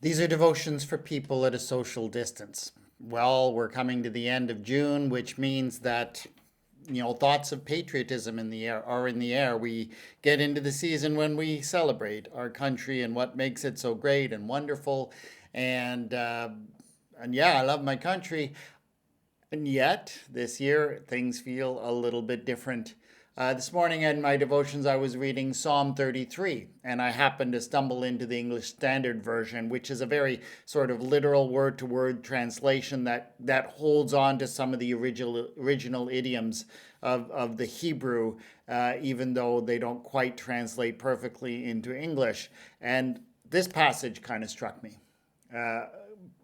These are devotions for people at a social distance. Well, we're coming to the end of June, which means that thoughts of patriotism in the air are in the air. We get into the season when we celebrate our country and what makes it so great and wonderful. And and yeah, I love my country. And yet, this year, things feel a little bit different. This morning in my devotions, I was reading Psalm 33, and I happened to stumble into the English Standard Version, which is a very sort of literal word to word translation that holds on to some of the original idioms of the Hebrew, even though they don't quite translate perfectly into English. And this passage kind of struck me.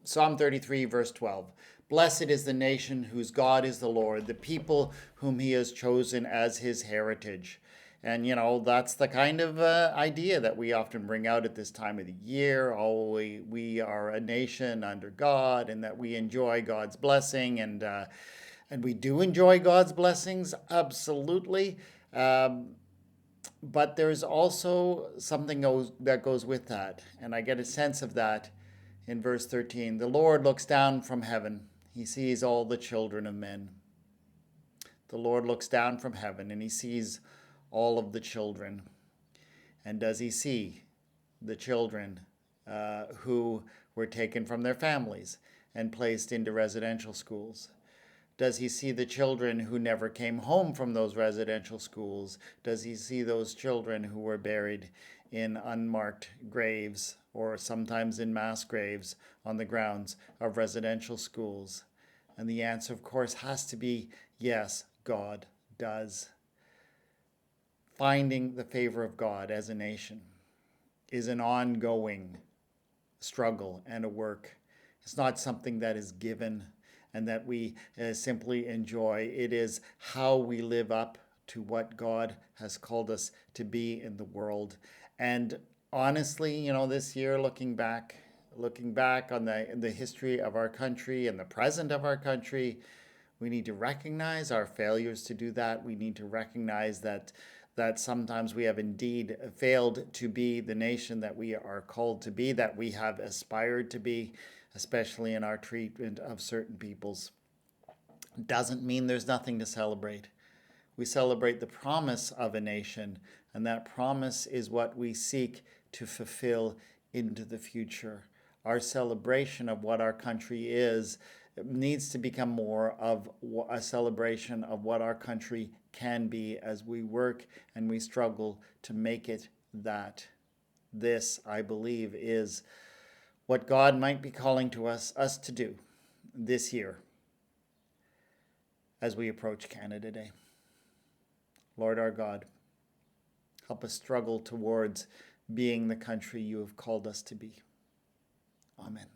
Psalm 33, verse 12. Blessed is the nation whose God is the Lord, the people whom he has chosen as his heritage. And, that's the kind of idea that we often bring out at this time of the year. Oh, we are a nation under God, and that we enjoy God's blessing. And we do enjoy God's blessings, absolutely. But there's also something that goes with that. And I get a sense of that in verse 13. The Lord looks down from heaven. He sees all the children of men. The Lord looks down from heaven and he sees all of the children. And does he see the children who were taken from their families and placed into residential schools? Does he see the children who never came home from those residential schools? Does he see those children who were buried in unmarked graves or sometimes in mass graves on the grounds of residential schools? And the answer, of course, has to be yes, God does. Finding the favor of God as a nation is an ongoing struggle and a work. It's not something that is given and that we simply enjoy. It is how we live up to what God has called us to be in the world. And honestly, this year, looking back on the history of our country and the present of our country, we need to recognize our failures to do that. We need to recognize that sometimes we have indeed failed to be the nation that we are called to be, that we have aspired to be, especially in our treatment of certain peoples. Doesn't mean there's nothing to celebrate. We celebrate the promise of a nation, and that promise is what we seek to fulfill into the future. Our celebration of what our country is needs to become more of a celebration of what our country can be as we work and we struggle to make it that. This, I believe, is what God might be calling to us to do this year as we approach Canada Day. Lord our God, help us struggle towards being the country you have called us to be. Amen.